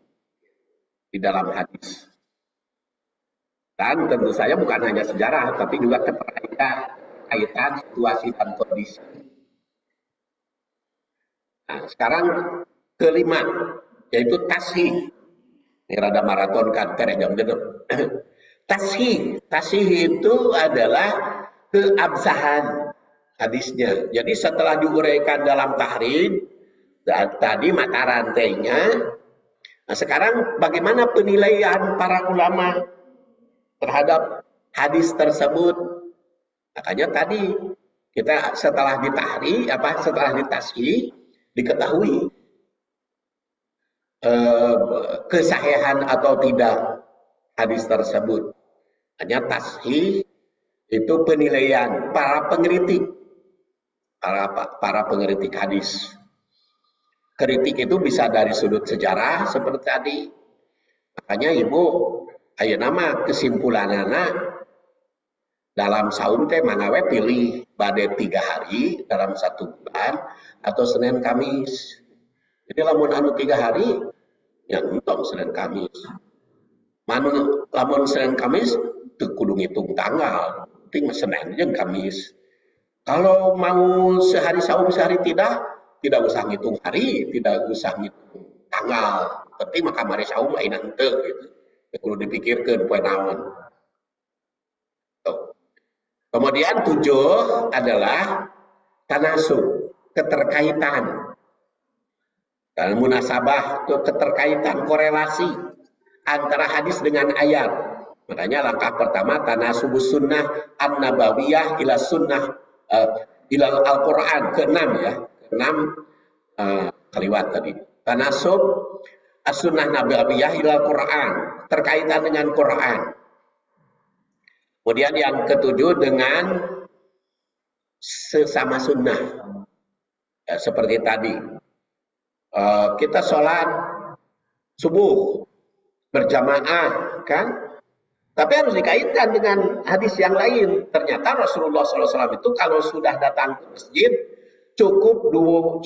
di dalam hadis. Dan tentu saja bukan hanya sejarah, tapi juga kaitan situasi dan kondisi. Nah, sekarang kelima, yaitu tasih. Ini rada maraton kan, karena jam genep. Tasih itu adalah keabsahan hadisnya. Jadi setelah diuraikan dalam tahrim, tadi mata rantainya, nah sekarang bagaimana penilaian para ulama terhadap hadis tersebut? Makanya tadi kita setelah ditasih diketahui kesahihan atau tidak hadis tersebut. Hanya tasih itu penilaian para pengkritik, para pengkritik hadis. Kritik itu bisa dari sudut sejarah seperti tadi. Makanya ibu, ayo nama kesimpulanana dalam saum teh manawe pilih bade 3 hari dalam 1 bulan atau Senin Kamis. Jadi lamun anu 3 hari yang untung Senin Kamis. Lamun Senin Kamis teu kudu ngitung tanggal, penting Senin jeung Kamis. Kalau mau sehari saum sehari tidak usah ngitung hari, tidak usah ngitung tanggal. Penting maka mari saum ayeuna henteu gitu. Kudu dipikirkeun poe naon. Kemudian 7 adalah tanasub, keterkaitan. Dan munasabah itu keterkaitan, korelasi antara hadis dengan ayat. Makanya langkah pertama tanasubus sunnah an-nabawiyah ila sunnah ila al-Quran ke-6 ya. Ke-6 kaliwat tadi. Tanasub as-sunnah nabawiyah ila al-Quran, terkaitan dengan Quran. Kemudian yang ke-7 dengan sesama sunnah. Ya, seperti tadi. Kita sholat subuh berjamaah kan, tapi harus dikaitkan dengan hadis yang lain. Ternyata Rasulullah SAW itu kalau sudah datang ke masjid cukup 1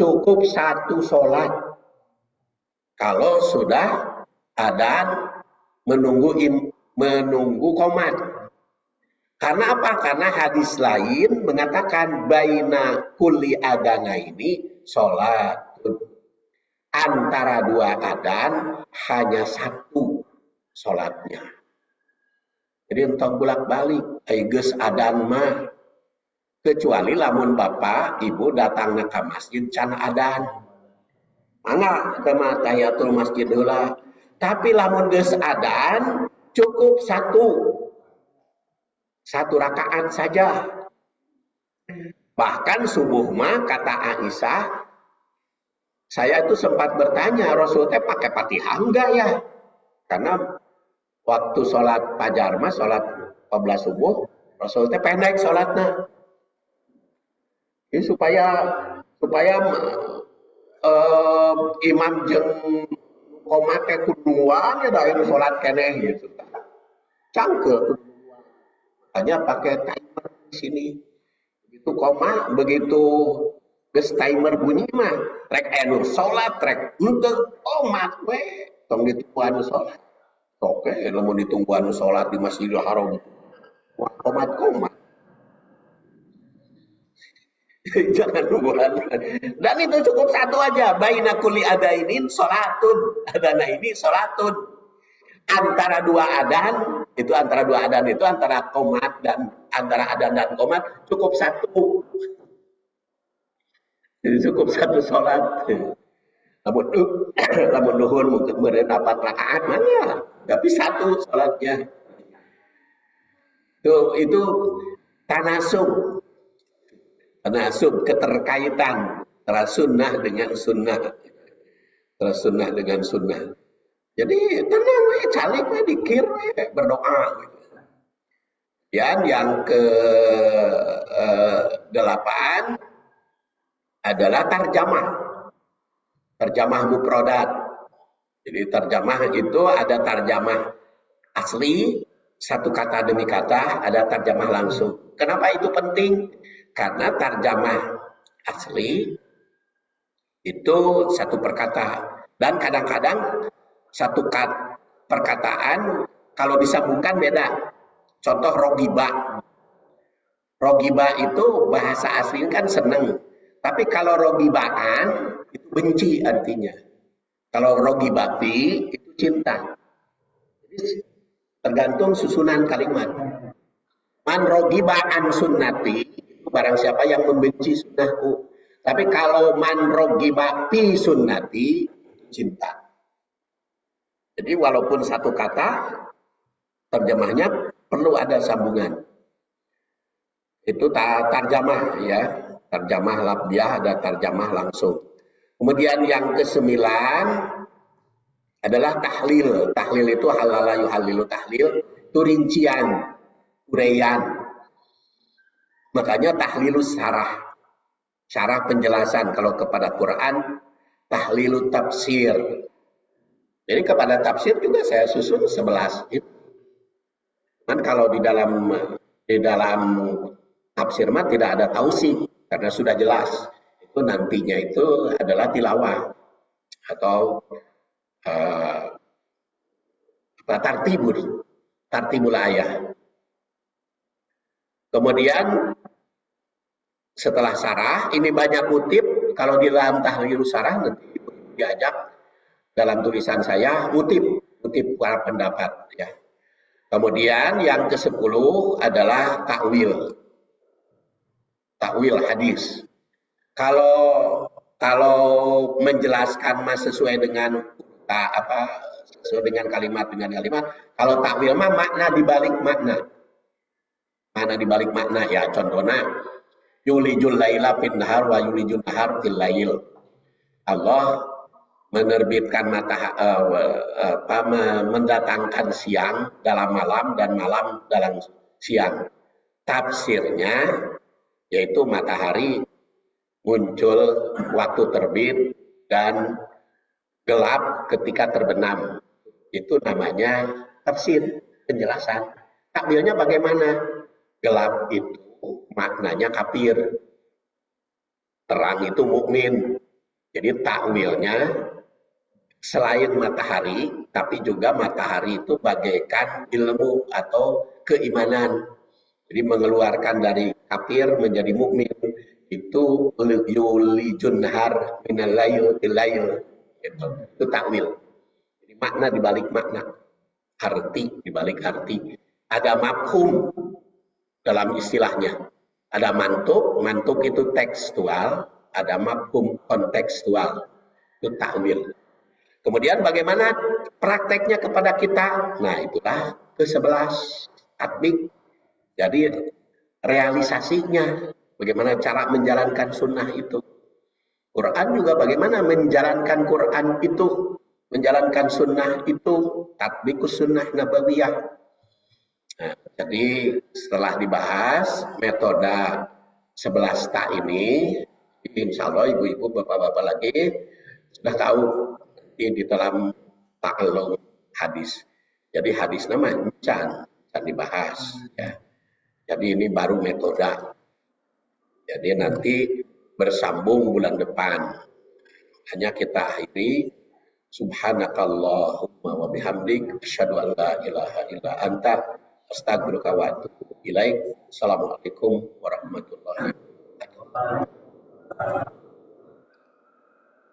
sholat. Kalau sudah adzan menunggu qomat. Karena apa? Karena hadis lain mengatakan baina kulli adana ini sholat. Antara 2 adzan hanya 1 sholatnya. Jadi entong bolak-balik, geus adan mah, kecuali lamun bapak ibu datang ke masjid can adan. Mangga kema tahiyatul masjid heula. Tapi lamun geus adan cukup satu rakaat saja. Bahkan subuh mah kata Aisyah, saya itu sempat bertanya, Rasul teh pakai Fatihah enggak ya? Karena waktu sholat fajar mah, sholat 14 subuh, Rasul teh pendek sholatnya. Jadi supaya imam jeung komat teh kuduan ya da sholat keneh gitu. Cangkel. Makanya pakai timer di sini. Begitu koma, begitu geus timer bunyi mah rek anu salat rek henteu omat we tong ditunggu anu salat. Oke, lamun ditunggu anu salat di Masjidil Haram. Komat. Jangan buat. Dan itu cukup satu aja. Baina kulli adainin salatun. Adana ini salatun. Antara dua adan itu antara komat dan antara adan dan komat cukup satu. Jadi cukup satu sholat. Lamun duhur mungkin berdapat rakaat mana? Tapi satu sholatnya. Itu tanasub keterkaitan antara sunnah dengan sunnah. Antara sunnah dengan sunnah. Jadi tenang we, calik we, dikir we, berdoa. Dan yang ke 8 adalah terjamah mufradat. Jadi terjamah itu ada terjamah asli satu kata demi kata, ada terjamah langsung. Kenapa itu penting? Karena terjamah asli itu satu perkata dan kadang-kadang satu perkataan kalau disambungkan beda. Contoh rogiba. Rogiba itu bahasa asli kan seneng. Tapi kalau rogibaan itu benci artinya. Kalau rogibati itu cinta. Jadi tergantung susunan kalimat. Man rogibaan sunnati, barang siapa yang membenci sunnahku. Tapi kalau man rogibati sunnati, cinta. Jadi walaupun satu kata, terjemahnya perlu ada sambungan. Itu tarjamah ya. Tarjamah labdiah ada tarjamah langsung. Kemudian yang ke-9 adalah tahlil. Tahlil itu halala yuhalilu tahlil. Itu rincian, uraian. Makanya tahlilus syarah. Syarah penjelasan. Kalau kepada Quran, tahlilu tafsir. Jadi kepada tafsir juga saya susun 11. Kan kalau di dalam tafsir mah tidak ada tausik. Karena sudah jelas, itu nantinya itu adalah tilawah atau tartibul ayah. Kemudian setelah sarah, ini banyak kutip, kalau di dalam tahlil sarah nanti diajak dalam tulisan saya, kutip para pendapat. Ya. Kemudian yang ke-10 adalah takwil hadis. Kalau menjelaskan mas sesuai dengan sesuai dengan kalimat. Kalau takwil mah makna dibalik makna. Makna dibalik makna ya contohnya yulijul laila fil nahar wa yulijul nahar fil lail. Allah menerbitkan mendatangkan siang dalam malam dan malam dalam siang. Tafsirnya yaitu matahari muncul waktu terbit dan gelap ketika terbenam. Itu namanya tafsir, penjelasan. Takwilnya bagaimana? Gelap itu maknanya kafir. Terang itu mukmin. Jadi takwilnya selain matahari, tapi juga matahari itu bagaikan ilmu atau keimanan. Jadi mengeluarkan dari kafir menjadi mukmin itu yulijun nahar minal lail til lail. Itu takwil. Jadi makna dibalik makna. arti, di balik arti. Ada mafhum dalam istilahnya. Ada mantuk, mantuk itu tekstual, ada mafhum kontekstual, itu takwil. Kemudian bagaimana prakteknya kepada kita? Nah itulah ke-11 tatbik. Jadi realisasinya, bagaimana cara menjalankan sunnah itu. Quran juga bagaimana menjalankan Quran itu, menjalankan sunnah itu, tatbikus sunnah nabawiyah. Nah, jadi setelah dibahas metode 11 tak ini, insya Allah ibu-ibu, bapak-bapak lagi sudah tahu di dalam ta'allum hadis. Jadi hadis namanya can dibahas. Ya. Jadi ini baru metode. Jadi nanti bersambung bulan depan. Hanya kita akhiri. Subhanakallahumma wa bihamdik asyhadu an la ilaha illa anta astaghfiruka wa atubu ilaik. Assalamualaikum warahmatullahi wabarakatuh.